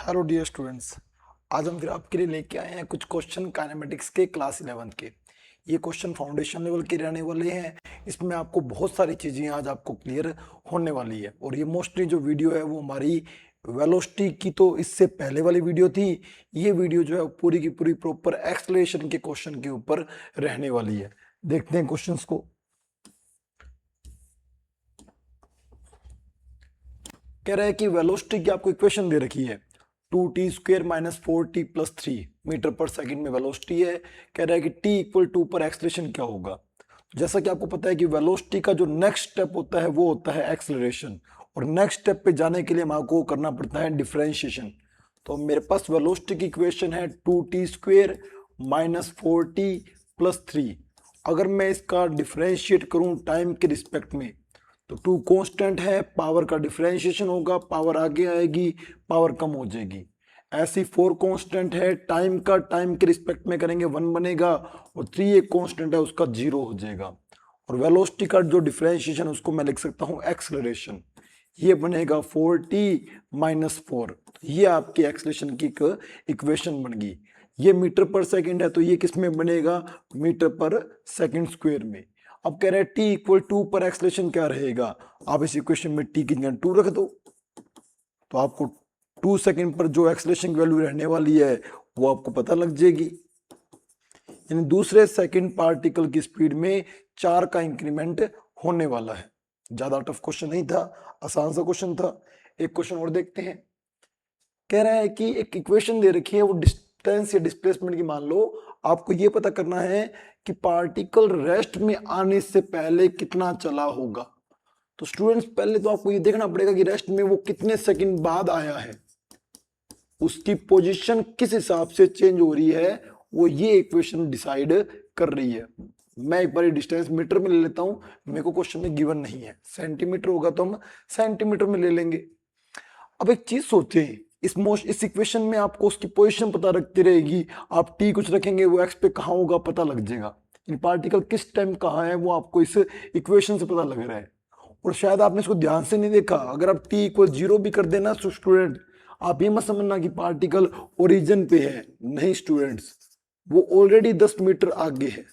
Hello dear students. आज हम फिर आपके लिए लेके आए हैं कुछ क्वेश्चन काइनेमेटिक्स के क्लास 11 के। ये क्वेश्चन फाउंडेशन लेवल के रहने वाले हैं। इसमें आपको बहुत सारी चीज़ें आज आपको क्लियर होने वाली है और ये मोस्टली जो वीडियो है वो हमारी वेलोसिटी की तो इससे पहले वाली वीडियो थी। ये वीडियो जो है पूरी की पूरी प्रॉपर एक्सलेशन के क्वेश्चन के ऊपर रहने वाली है। देखते हैं क्वेश्चंस को। कह रहा है कि वेलोसिटी की आपको इक्वेशन दे रखी है 2t² - 4t + 3 मीटर पर सेकंड में वेलोसिटी है। कह रहा है कि t = 2 पर एक्सलेशन क्या होगा। जैसा कि आपको पता है कि वेलोसिटी का जो नेक्स्ट स्टेप होता है वो होता है एक्सलरेशन, और नेक्स्ट स्टेप पे जाने के लिए हमको करना पड़ता है डिफरेंशिएशन। तो मेरे पास वेलोसिटी की इक्वेशन है 2t² - 4t + 3। अगर मैं इसका डिफरेंशिएट करूं टाइम के रिस्पेक्ट में तो 2 कांस्टेंट है, पावर का डिफरेंशिएशन होगा, पावर आगे आएगी, पावर कम हो जाएगी। ऐसी 4 कांस्टेंट है, टाइम का टाइम के रिस्पेक्ट में करेंगे 1 बनेगा, और 3 एक कांस्टेंट है उसका 0 हो जाएगा। और वेलोसिटी का जो डिफरेंशिएशन उसको मैं लिख सकता हूं एक्सलरेशन। ये बनेगा 4t - 4। ये आपकी एक्सलेशन की इक्वेशन बन गई। ये मीटर पर सेकंड है तो ये किस में बनेगा, मीटर पर सेकंड स्क्वायर में। अब कह रहे हैं t = 2 पर एक्सलेशन क्या रहेगा। आप इस इक्वेशन में t की जगह 2 रख दो तो आपको 2 सेकंड पर जो एक्सलेशन की वैल्यू रहने वाली है वो आपको पता लग जाएगी। यानी दूसरे सेकंड पार्टिकल की स्पीड में 4 का इंक्रीमेंट होने वाला है। ज्यादा टफ क्वेश्चन नहीं था, आसान सा क्वेश्चन था। एक क्वेश्चन और देखते हैं। कह रहा है कि एक इक्वेशन दे रखी है, वो डिस्टेंस या डिस्प्लेसमेंट की मान लो। आपको ये पता करना है कि पार्टिकल रेस्ट में आने से पहले कितना चला होगा। तो स्टूडेंट्स पहले तो आपको ये देखना पड़ेगा कि रेस्ट में वो कितने सेकंड बाद आया है, उसकी पोजीशन किस हिसाब से चेंज हो रही है, वो ये इक्वेशन डिसाइड कर रही है। मैं एक बार डिस्टेंस मीटर में ले लेता हूं, मेरे को क्वेश्चन में गिवन नहीं है। सेंटीमीटर होगा तो हम सेंटीमीटर में ले लेंगे। अब एक चीज सोचें, इस इक्वेशन में आपको उसकी पोजीशन पता रखती रहेगी। आप टी कुछ रखेंगे वो एक्स पे कहाँ होगा पता लग जाएगा। इन पार्टिकल किस टाइम कहाँ है वो आपको इस इक्वेशन से पता लग रहा है। और शायद आपने इसको ध्यान से नहीं देखा। अगर आप t = 0 भी कर देना तो स्टूडेंट आप ये मत समझना कि पार्टिकल ओरिजिन पे है। नहीं स्टूडेंट्स, वो ऑलरेडी 10 मीटर आगे है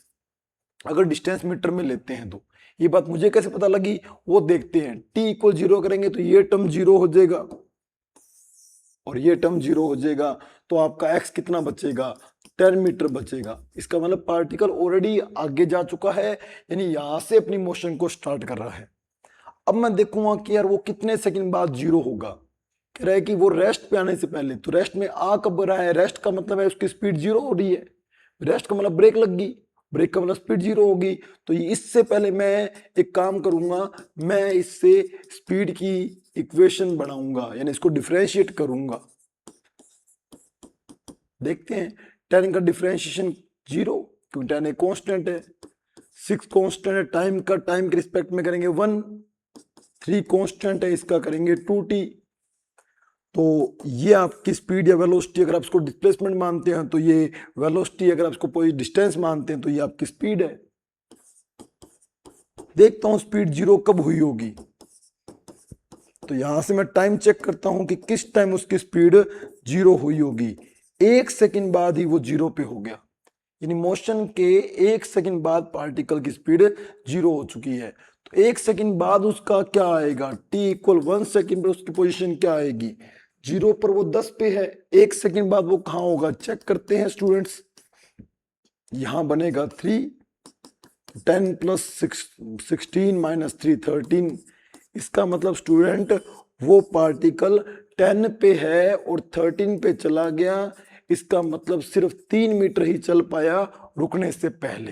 अगर डिस्टेंस मीटर में लेते हैं तो। ये बात मुझे कैसे पता लगी वो देखते हैं। t = 0 करेंगे तो ये टर्म 0 हो जाएगा और ये टर्म 0 हो जाएगा, तो आपका x कितना बचेगा, 10 मीटर बचेगा। इसका मतलब पार्टिकल ऑलरेडी आगे जा चुका है, यानी यहां से अपनी मोशन को स्टार्ट कर रहा है। अब मैं देखूंगा कि यार वो कितने सेकंड बाद 0 होगा। कह रहा है कि वो रेस्ट पे आने से पहले, तो रेस्ट में आ कब रहा है, रेस्ट का मतलब है उसकी स्पीड 0 हो रही है। रेस्ट का मतलब ब्रेक लग गई, ब्रेक का मतलब स्पीड 0 होगी। तो इससे पहले मैं एक काम करूंगा, मैं इससे स्पीड की इक्वेशन बनाऊंगा, यानी इसको डिफरेंशिएट करूंगा। देखते हैं 10 का डिफरेंशिएशन 0, क्योंकि 10 एक कांस्टेंट है। 6 कांस्टेंट है, टाइम का टाइम के रिस्पेक्ट में करेंगे 1। 3 कांस्टेंट है, इसका करेंगे 2t। तो ये आपकी स्पीड या वेलोसिटी, अगर आप इसको डिस्प्लेसमेंट मानते हैं तो ये वेलोसिटी, अगर आप इसको कोई डिस्टेंस मानते हैं तो ये आपकी स्पीड है। देखता हूं स्पीड 0 कब हुई होगी। तो यहां से मैं टाइम चेक करता हूं कि किस टाइम उसकी स्पीड 0 हुई होगी। 1 सेकंड बाद ही वो 0 पे हो गया, यानी मोशन के 1 सेकंड बाद पार्टिकल की स्पीड 0 हो चुकी है। तो 1 सेकंड बाद उसका क्या आएगा, t = 1 सेकंड पर उसकी पोजीशन क्या आएगी, 0 पर वो 10 पे है। 1 सेकंड बाद वो कहां होगा, चेक करते हैं स्टूडेंट्स। यहां बनेगा 3, 10 + 16 - 3 13। इसका मतलब स्टूडेंट वो पार्टिकल 10 पे है और 13 पे चला गया। इसका मतलब सिर्फ 3 मीटर ही चल पाया रुकने से पहले,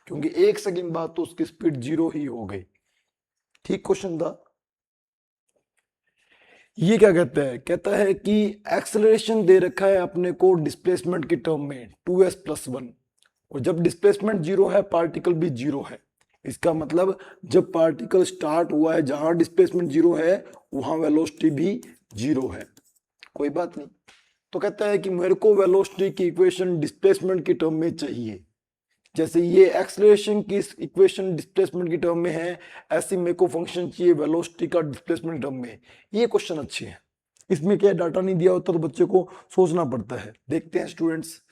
क्योंकि 1 सेकंड बाद तो उसकी स्पीड 0 ही हो गई। ठीक क्वेश्चन था। ये क्या कहता है, कहता है कि एक्सेलरेशन दे रखा है अपने को डिस्प्लेसमेंट की टर्म में 2s + 1, और जब डिस्प्लेसमेंट 0 है पार्टिकल भी 0 है। इसका मतलब जब पार्टिकल स्टार्ट हुआ है, जहां डिस्प्लेसमेंट 0 है वहां वेलोसिटी भी 0 है। कोई बात नहीं। तो कहता है कि मेरे को वेलोसिटी की इक्वेशन डिस्प्लेसमेंट की टर्म में चाहिए। जैसे ये एक्सेलरेशन की इक्वेशन डिस्प्लेसमेंट की टर्म में है, ऐसे मेरे को फंक्शन चाहिए वेलोसिटी का डिस्प्लेसमेंट टर्म में। ये क्वेश्चन अच्छे हैं, इसमें क्या डाटा नहीं दिया होता तो बच्चे को सोचना पड़ता है। देखते हैं स्टूडेंट्स,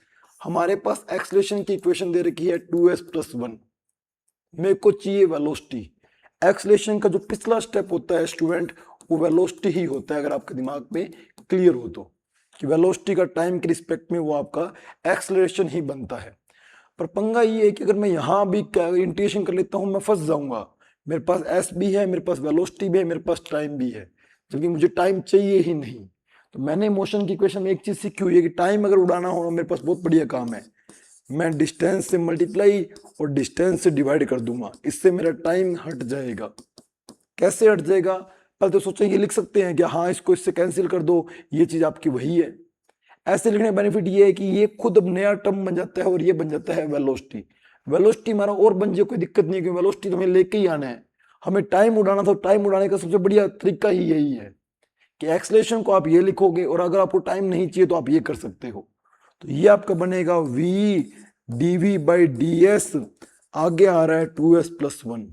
हमारे पास एक्सेलरेशन की इक्वेशन दे रखी है 2s+1, मेरे को चाहिए वेलोसिटी। एक्सेलरेशन का जो पिछला स्टेप होता है स्टूडेंट, वो वेलोसिटी ही होता है, अगर आपके दिमाग में क्लियर हो तो, कि वेलोसिटी का टाइम के रिस्पेक्ट में वो आपका एक्सेलरेशन ही बनता है। पर पंगा ये है कि अगर मैं यहाँ भी इंटीग्रेशन कर लेता हूँ मैं फंस जाऊंगा। मेरे पास एस भी है, मेरे पास वेलोसिटी भी है, मेरे पास टाइम भी है, जबकि मुझे टाइम चाहिए ही नहीं। तो मैंने मोशन की इक्वेशन में एक चीज सीखी हुई है कि टाइम अगर उड़ाना हो मेरे पास बहुत बढ़िया काम है, मैं डिस्टेंस से मल्टीप्लाई और डिस्टेंस से डिवाइड कर दूंगा, इससे मेरा टाइम हट जाएगा। कैसे हट जाएगा? पहले तो सोचो, ये लिख सकते हैं कि हाँ इसको इससे कैंसिल कर दो, ये चीज आपकी वही है। ऐसे लिखने का बेनिफिट ये है कि ये खुद अब नया टर्म बन जाता है और ये बन जाता है वेलोसिटी। वेलोसिटी हमारा और बन जाए कोई दिक्कत नहीं है, क्योंकि वेलोसिटी तो हमें लेके ही आना है। हमें टाइम उड़ाना था, टाइम उड़ाने का सबसे बढ़िया तरीका ही यही है कि एक्सेलरेशन को आप ये लिखोगे और अगर आपको टाइम नहीं चाहिए तो आप ये कर सकते हो। तो ये आपका बनेगा v dv/ds, आगे आ रहा है 2s+1।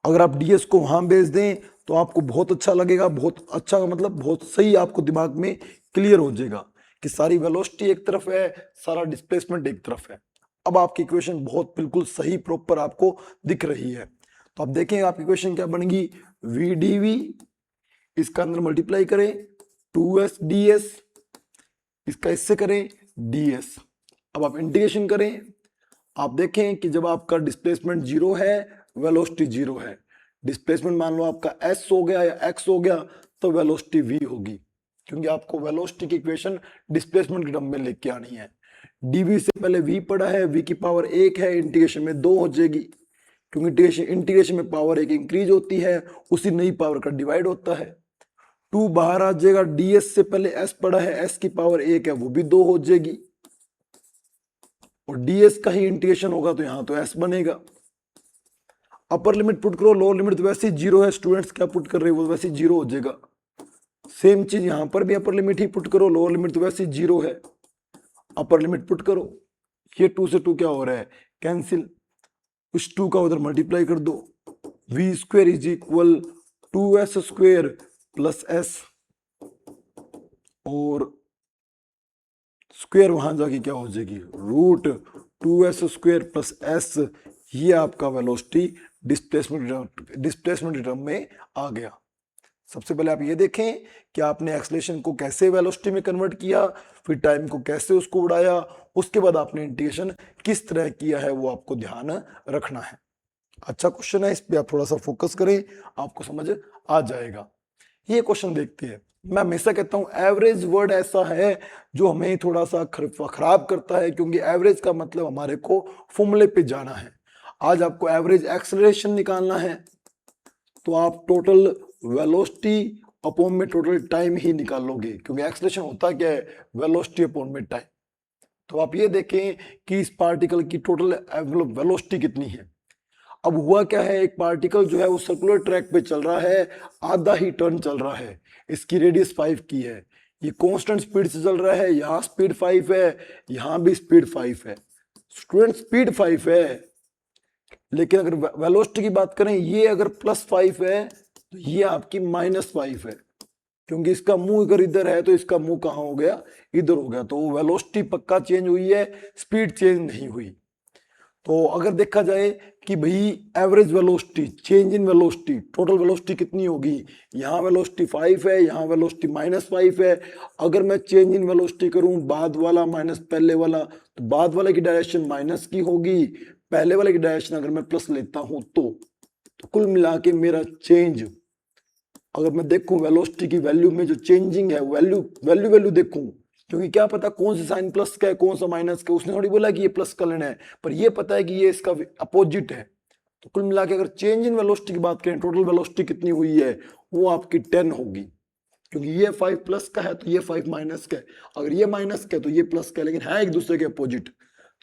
अगर आप ds को वहां भेज दें तो आपको बहुत अच्छा लगेगा, बहुत अच्छा मतलब बहुत सही आपको दिमाग में क्लियर हो जाएगा कि सारी वेलोसिटी एक तरफ है, सारा डिस्प्लेसमेंट एक तरफ है। अब आपकी इक्वेशन बहुत बिल्कुल सही प्रॉपर आपको दिख रही है। तो आप देखें आपकी इक्वेशन क्या बनेगी, v dv, इसका अंदर मल्टीप्लाई करें 2s ds, इसका इससे करें ds। अब आप इंटीग्रेशन करें, आप देखें कि जब आपका डिस्प्लेसमेंट जीरो है, वेलोसिटी जीरो है, डिस्प्लेसमेंट मान लो आपका s हो गया या x हो गया, तो वेलोसिटी v होगी, क्योंकि आपको वेलोसिटी की इक्वेशन डिस्प्लेसमेंट के टर्म में लेके आनी है। dv से पहले v पड़ा है, v की पावर 1 है, इंटीग्रेशन में 2 हो जाएगी, क्योंकि इंटीग्रेशन में पावर 1 इंक्रीज होती है, उसी नई पावर का डिवाइड होता है। 2 बाहर आ जाएगा, ds से पहले s पड़ा है, s की पावर 1 है, वो भी 2 हो जाएगी, और ds का ही इंटीग्रेशन होगा तो यहां तो s बनेगा। अपर लिमिट पुट करो, लोअर लिमिट तो वैसे ही जीरो है, स्टूडेंट्स क्या पुट कर रहे हो वो वैसे ही जीरो हो जाएगा। सेम चीज यहां पर भी अपर लिमिट ही पुट करो, लोअर लिमिट तो वैसे ही जीरो है, अपर लिमिट पुट करो। ये 2 से 2 क्या हो रहा है, कैंसिल, उस 2 का उधर मल्टीप्लाई कर दो, v² is equal 2s² plus s, और स्क्वायर वहां जाके क्या हो जाएगी, √2s² प्लस s। ये आपका वेलोसिटी डिस्प्लेसमेंट टर्म में आ गया। सबसे पहले आप ये देखें कि आपने एक्सेलरेशन को कैसे वेलोसिटी में कन्वर्ट किया, फिर टाइम को कैसे उसको उड़ाया, उसके बाद आपने इंटीग्रेशन किस तरह किया है वो आपको ध्यान रखना है। अच्छा क्वेश्चन है, इस पे आप थोड़ा सा फोकस करें, आपको समझ आ जाएगा। ये क्वेश्चन देखते हैं। मैं हमेशा कहता हूं एवरेज वर्ड ऐसा है जो हमें थोड़ा सा खराब करता है, क्योंकि एवरेज का मतलब हमारे को फॉर्मूले पे जाना है। आज आपको एवरेज एक्सेलरेशन निकालना है तो आप टोटल वेलोसिटी अपॉन में टोटल टाइम ही निकालोगे, क्योंकि एक्सेलरेशन होता क्या है, वेलोसिटी अपॉन में टाइम। तो आप ये देखें कि इस पार्टिकल की टोटल वेलोसिटी कितनी है। अब हुआ क्या है, एक पार्टिकल जो है वो सर्कुलर ट्रैक पे चल रहा है, आधा ही टर्न चल रहा है, इसकी रेडियस 5 की है, ये कांस्टेंट स्पीड से चल रहा है, यहाँ स्पीड 5 है, यहाँ भी स्पीड 5 है। स्टूडेंट स्पीड 5 है, लेकिन अगर वेलोसिटी की बात करें, ये अगर +5 है तो ये आपकी -5 है, क्योंकि इसका मुंह अगर इधर है तो इसका मुंह कहाँ हो गया, इधर हो गया। तो वेलोसिटी पक्का चेंज हुई है, स्पीड चेंज नहीं हुई। तो अगर देखा जाए कि भाई average velocity, change in velocity, total velocity कितनी होगी, यहाँ वेलोसिटी 5 है, यहाँ वेलोसिटी -5 है। अगर मैं चेंज इन वेलोसिटी करूँ, बाद वाला माइनस पहले वाला, तो बाद वाले की डायरेक्शन माइनस की होगी, पहले वाले की डायरेक्शन अगर मैं प्लस लेता हूँ तो कुल मिला के मेरा चेंज, अगर मैं देखूं वेलोसिटी की वैल्यू में जो चेंजिंग है, वैल्यू देखूं, क्योंकि क्या पता कौन सा साइन प्लस का है कौन सा माइनस का, उसने थोड़ी बोला कि ये प्लस का लेना है, पर ये पता है कि ये इसका अपोजिट है। तो कुल मिला के अगर चेंज इन वेलोसिटी की बात करें, टोटल वेलोसिटी कितनी हुई है, वो आपकी 10 होगी, क्योंकि ये 5 प्लस का है तो ये 5 माइनस का है, अगर ये माइनस का है तो ये प्लस का है, लेकिन है एक दूसरे के अपोजिट।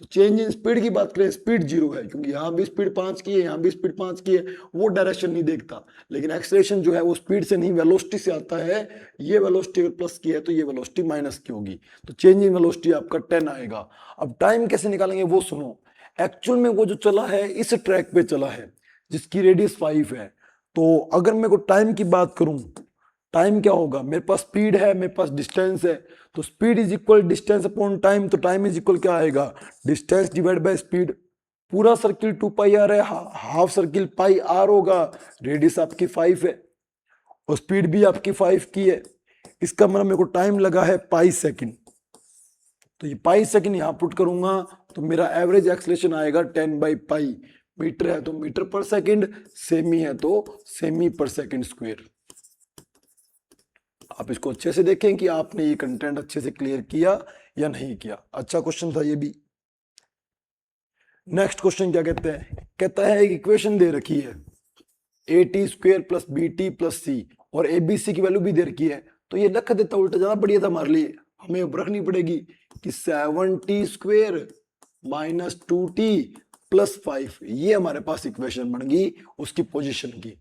तो चेंज इन स्पीड की बात करें, स्पीड 0 है, क्योंकि यहाँ भी स्पीड 5 की है, यहाँ भी स्पीड 5 की है, वो डायरेक्शन नहीं देखता। लेकिन एक्सेलरेशन जो है वो स्पीड से नहीं वेलोसिटी से आता है, ये वेलोसिटी अगर प्लस की है तो ये वेलोसिटी माइनस की होगी, तो चेंज इन वेलोसिटी आपका 10 आएगा। अब टाइम कैसे निकालेंगे वो सुनो। एक्चुअल में वो जो चला है इस ट्रैक पे चला है जिसकी रेडियस 5 है, तो अगर मेरे को टाइम की बात करूं, टाइम क्या होगा, मेरे पास स्पीड है, मेरे पास डिस्टेंस है, तो speed is equal distance upon time, तो टाइम इज इक्वल क्या आएगा, डिस्टेंस डिवाइड बाय स्पीड। पूरा सर्किल 2 पाई आर है, हाफ सर्किल पाई आर होगा, रेडियस आपकी 5 है और स्पीड भी आपकी 5 की है। इसका मतलब मेरे को टाइम लगा है पाई सेकंड, तो ये पाई सेकंड यहां पुट करूंगा तो मेरा एवरेज एक्सलेशन आएगा 10/पाई। मीटर है तो मीटर पर सेकंड, सेमी है तो सेमी पर सेकंड स्क्वायर। आप इसको अच्छे से देखें कि आपने ये कंटेंट अच्छे से क्लियर किया या नहीं किया। अच्छा क्वेश्चन था ये भी। नेक्स्ट क्वेश्चन क्या कहते हैं, कहता है एक इक्वेशन दे रखी है AT² plus BT plus C और ABC की वैल्यू भी दे रखी है, तो ये रख देता उल्टा ज्यादा बढ़िया था हमारे लिए। हमें रखनी पड़ेगी कि 7T² माइनस 2T प्लस 5, ये हमारे पास इक्वेशन बन गई उसकी पोजीशन की।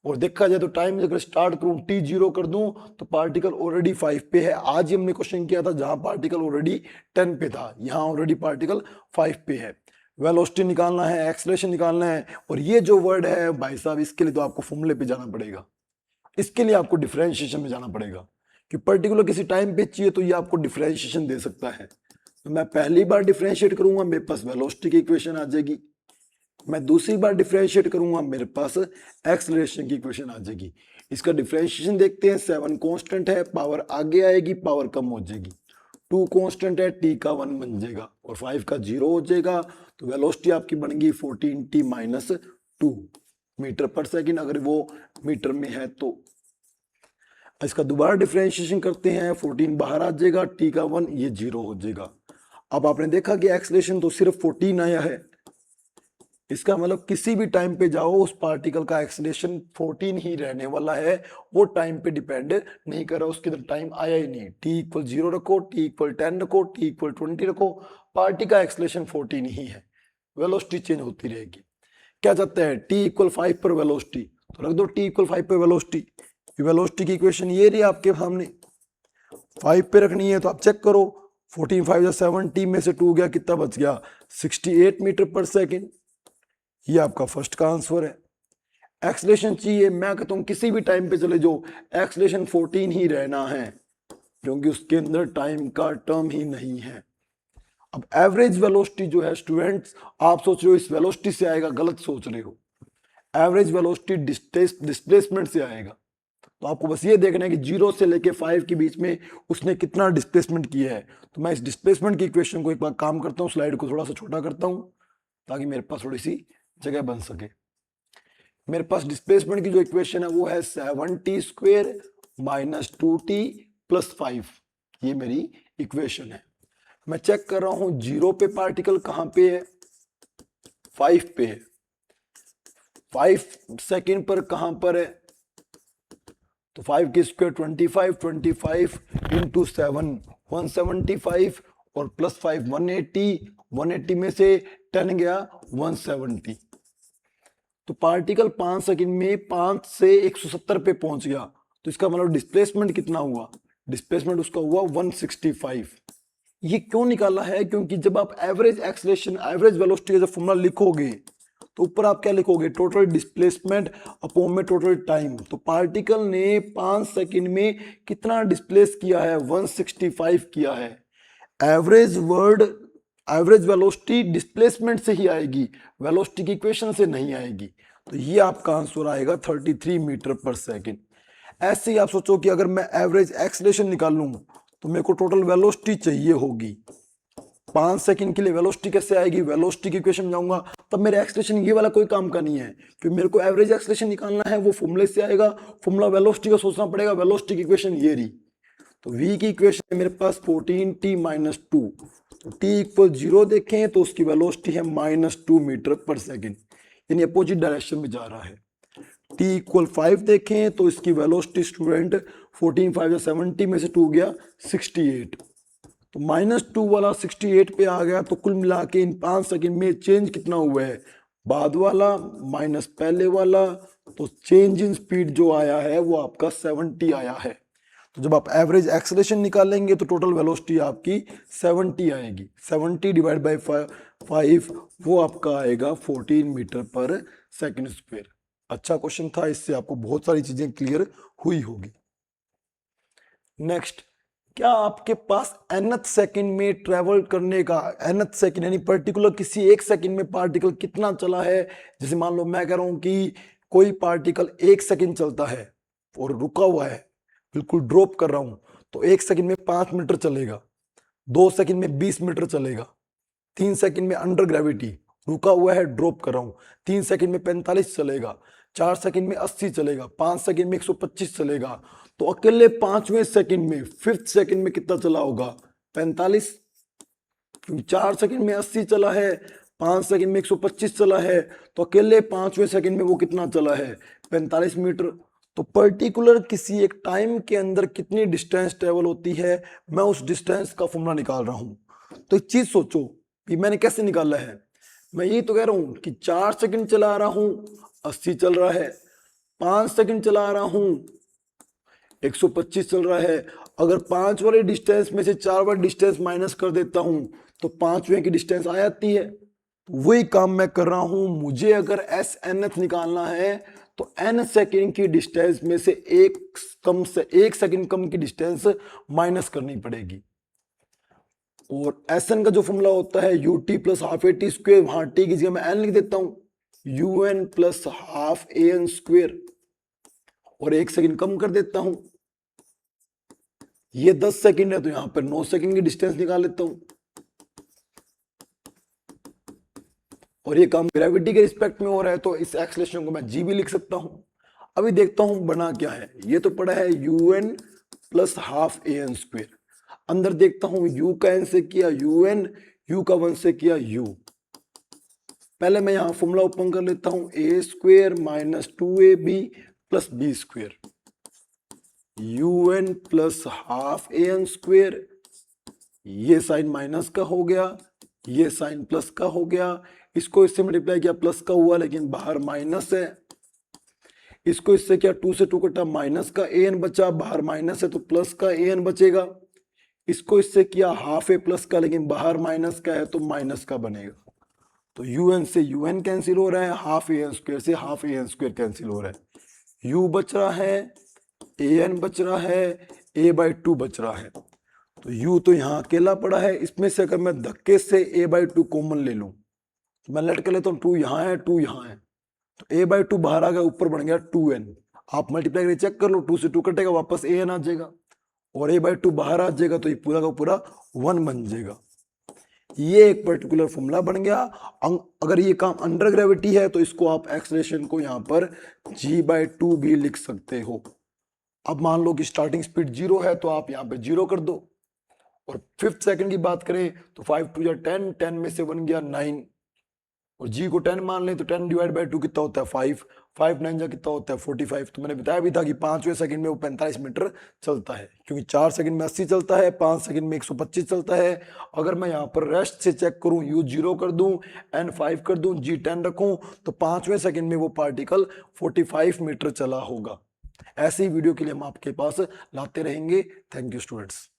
और देखा जाए तो टाइम अगर स्टार्ट करूं T0 कर दूं तो पार्टिकल ऑलरेडी 5 पे है। आज ही हमने क्वेश्चन किया था जहां पार्टिकल ऑलरेडी 10 पे था, यहां ऑलरेडी पार्टिकल 5 पे है। वेलोसिटी निकालना है, एक्सेलरेशन निकालना है, और ये जो वर्ड है भाई साहब इसके लिए तो आपको फॉर्मूले पे जाना पड़ेगा, इसके लिए आपको डिफरेंशिएशन में जाना पड़ेगा कि पर्टिकुलर किसी टाइम पे चाहिए तो ये आपको डिफरेंशिएशन दे सकता है। तो मैं पहली बार डिफरेंशिएट करूंगा मेरे पास वेलोसिटी की इक्वेशन आ जाएगी, मैं दूसरी बार डिफरेंशिएट करूंगा मेरे पास एक्सेलरेशन की इक्वेशन आ जाएगी। इसका डिफरेंशिएशन देखते हैं, 7 कांस्टेंट है, पावर आगे आएगी, पावर कम हो जाएगी, 2 कांस्टेंट है, t का 1 बन जाएगा और 5 का 0 हो जाएगा, तो वेलोसिटी आपकी बन गई 14t माइनस 2 मीटर पर सेकंड, अगर वो मीटर में है तो। इसका दोबारा डिफरेंशिएशन करते हैं, 14 बाहर आ जाएगा, t का 1 ये 0 हो जाएगा। अब आपने देखा कि एक्सेलरेशन तो सिर्फ 14 आया है, इसका मतलब किसी भी टाइम पे जाओ उस पार्टिकल का एक्सेलरेशन 14 ही रहने वाला है, वो टाइम पे डिपेंड नहीं कर रहा, उसके अंदर टाइम आया ही नहीं। t इक्वल 0 रखो, t इक्वल 10 रखो, t इक्वल 20 रखो, पार्टी का एक्सेलरेशन 14 ही है, वेलोसिटी चेंज होती रहेगी। क्या चाहते हैं, t इक्वल 5 पर वेलोसिटी, तो रख दो t इक्वल 5 पर वेलोसिटी। वेलोसिटी की इक्वेशन ये रही आपके सामने, 5 पे रखनी है तो आप चेक करो, 14 5 70 में से 2 गया, कितना बच गया, 68 मीटर पर सेकेंड। ये आपका फर्स्ट का आंसर है। एक्सेलरेशन चाहिए, मैं कहता हूं किसी भी टाइम पे चले जाओ एक्सेलरेशन 14 ही रहना है, क्योंकि उसके अंदर टाइम का टर्म ही नहीं है। अब एवरेज वेलोसिटी जो है स्टूडेंट्स, आप सोच रहे हो इस वेलोसिटी से आएगा, गलत सोच रहे हो। एवरेज वेलोसिटी डिस्प्लेसमेंट से आएगा, तो आपको बस ये देखना है कि 0 से लेके 5 के बीच में उसने कितना डिस्प्लेसमेंट किया है। तो मैं इस डिस्प्लेसमेंट की इक्वेशन को एक बार काम करता हूँ, स्लाइड को थोड़ा सा छोटा करता हूँ ताकि मेरे पास थोड़ी सी जगह बन सके। मेरे पास डिस्प्लेसमेंट की जो इक्वेशन है वो है 7T² माइनस 2T प्लस 5, ये मेरी इक्वेशन है। मैं चेक कर रहा हूं 0 पे पार्टिकल कहां पे है, 5 पे है, 5 सेकेंड पर कहां पर है, तो 5 की स्क्वायर 25, 25 इंटू 7 175 और प्लस 5 180, 180 में से 10 गया 170, तो पार्टिकल 5 सेकंड में 5 से 170 पे पहुंच गया। तो इसका मतलब डिस्प्लेसमेंट कितना हुआ, डिस्प्लेसमेंट उसका हुआ 165। ये क्यों निकाला है, क्योंकि जब आप एवरेज एक्सेलरेशन एवरेज वेलोसिटी का जब फॉर्मूला लिखोगे तो ऊपर आप क्या लिखोगे, टोटल डिस्प्लेसमेंट अपॉन में टोटल टाइम। तो पार्टिकल ने 5 सेकंड में कितना डिस्प्लेस किया है, 165 किया है। एवरेज वेलोसिटी डिस्प्लेसमेंट से ही आएगी, वेलोसिटी की इक्वेशन से नहीं आएगी। तो ये आपका आंसर आएगा 33 मीटर पर सेकंड। ऐसे ही आप सोचो कि अगर मैं एवरेज एक्सेलरेशन निकालूं तो मेरे को टोटल वेलोसिटी चाहिए होगी, 5 सेकंड के लिए वेलोसिटी कैसे आएगी, वेलोसिटी की इक्वेशन में जाऊंगा, तब मेरा एक्सेलरेशन ये वाला कोई काम का नहीं है, क्योंकि मेरे को एवरेज एक्सेलरेशन निकालना है, वो फॉर्मूले से आएगा, फॉर्मूला वेलोसिटी का सोचना पड़ेगा, वेलोसिटी की इक्वेशन ये रही। तो v की इक्वेशन है मेरे पास 14t माइनस 2, तो t इक्वल 0 देखें तो उसकी वेलोसिटी है -2 मीटर पर सेकंड, यानी अपोजिट डायरेक्शन में जा रहा है। t इक्वल 5 देखें तो इसकी वेलोसिटी स्टूडेंट 14 5 70 में से 2 गया 68, तो -2 वाला 68 पे आ गया। तो कुल मिला के इन 5 सेकंड में चेंज कितना हुआ है, बाद वाला माइनस पहले वाला, तो चेंज इन स्पीड जो आया है वो आपका 70 आया है। तो जब आप एवरेज एक्सेलरेशन निकालेंगे तो टोटल वेलोसिटी आपकी 70 आएगी, 70 डिवाइड बाई 5 वो आपका आएगा 14 मीटर पर सेकंड स्क्वायर। अच्छा क्वेश्चन था, इससे आपको बहुत सारी चीजें क्लियर हुई होगी। नेक्स्ट, क्या आपके पास nth सेकंड में ट्रेवल करने का nth सेकंड यानी पर्टिकुलर किसी एक सेकंड में पार्टिकल कितना चला है। जैसे मान लो मैं कह रहा हूं कि कोई पार्टिकल 1 सेकंड चलता है और रुका हुआ है, बिल्कुल ड्रॉप कर रहा हूं, तो 1 सेकंड में 5 मीटर चलेगा, 2 सेकंड में 20 मीटर चलेगा, 3 सेकंड में अंडर ग्रेविटी रुका हुआ है, ड्रॉप कर रहा हूं, 3 सेकंड में 45 चलेगा, 4 सेकंड में 80 चलेगा, 5 सेकंड में 125 चलेगा। तो अकेले 5वें सेकंड में, 5th सेकंड में कितना चला होगा? 45। 4 सेकंड में 80 चला है, 5 सेकंड में 125 चला है, तो अकेले 5वें सेकंड में वो कितना चला है? 45 मीटर। तो पर्टिकुलर किसी एक टाइम के अंदर कितनी डिस्टेंस ट्रेवल होती है, मैं उस डिस्टेंस का फॉर्मूला निकाल रहा हूं। तो एक चीज सोचो कि मैंने कैसे निकाला है। मैं यही तो कह रहा हूं कि 4 सेकंड चला रहा हूं, 80 चल रहा है, 5 सेकंड चला रहा हूं, 125 चल रहा है। अगर 5 वाले डिस्टेंस में से 4 वाली डिस्टेंस माइनस कर देता हूं तो 5वें की डिस्टेंस आ जाती है। वही काम मैं कर रहा हूं। मुझे अगर एस एन एथ निकालना है तो n सेकंड की डिस्टेंस में से एक सेकंड कम की डिस्टेंस माइनस करनी पड़ेगी। और एस एन का जो फॉर्मूला होता है U T plus half A T square, वहां टी की जगह मैं एन लिख देता हूं, U N plus half A N square, और 1 सेकंड कम कर देता हूं। ये 10 सेकंड है तो यहां पर 9 सेकंड की डिस्टेंस निकाल लेता हूं। और ये काम ग्रेविटी के रिस्पेक्ट में हो रहा है तो इस एक्सेलरेशन को मैं जी भी लिख सकता हूं। अभी देखता हूं बना क्या है। ये तो पड़ा है U N plus half A N square. अंदर देखता हूं u का n से किया यू एन, u का 1 से किया u। पहले मैं यहां फॉर्मूला ओपन कर लेता हूं, a square minus 2ab plus b square, u N plus half A N square. ये साइन माइनस का हो गया, ये साइन प्लस का हो गया। इसको इससे मल्टीप्लाई किया प्लस का हुआ लेकिन बाहर माइनस है। इसको इससे किया 2 से 2 कटा माइनस का ए एन बचा, बाहर माइनस है तो प्लस का ए एन बचेगा। इसको इससे किया हाफ ए प्लस का लेकिन बाहर माइनस का है तो माइनस का बनेगा। तो यू एन से यू एन कैंसिल हो रहा है, हाफ ए एन स्क्वेयर से half A N square cancel हो रहा है। यू बच रहा है, ए एन बच रहा है, ए बाई 2 बच रहा है। तो u तो यहाँ अकेला पड़ा है। इसमें से अगर मैं धक्के से a बाई 2 कॉमन ले लूं तो मैं लट कर लेता हूँ, 2 यहाँ है 2 यहाँ है, तो a बाई 2 बाहर आ गया, ऊपर बन गया 2n। आप मल्टीप्लाई करके चेक कर लो, 2 से 2 कटेगा वापस an आ जाएगा और a बाई 2 बाहर आ जाएगा तो ये पूरा का पूरा 1 बन जाएगा। ये एक पर्टिकुलर फॉर्मूला बन गया। अगर ये काम अंडर ग्रेविटी है तो इसको आप एक्सेलरेशन को यहाँ पर g बाई 2 भी लिख सकते हो। अब मान लो कि स्टार्टिंग स्पीड 0 है तो आप यहाँ पे 0 कर दो। और 5th सेकंड की बात करें तो 5 2 या 10, 10 में से बन गया 9 और g को 10 मान लें तो 10 डिवाइड बाई 2 कितना होता है 5, 5 9 जा कितना होता है 45। तो मैंने बताया भी था कि 5वें सेकंड में वो 45 मीटर चलता है, क्योंकि 4 सेकंड में 80 चलता है, 5 सेकंड में 125 चलता है। अगर मैं यहाँ पर रेस्ट से चेक करूँ, u 0 कर दूं, n 5 कर दूं, g 10 रखूं तो 5वें सेकंड में वो पार्टिकल 45 मीटर चला होगा। ऐसी वीडियो के लिए हम आपके पास लाते रहेंगे। Thank you students.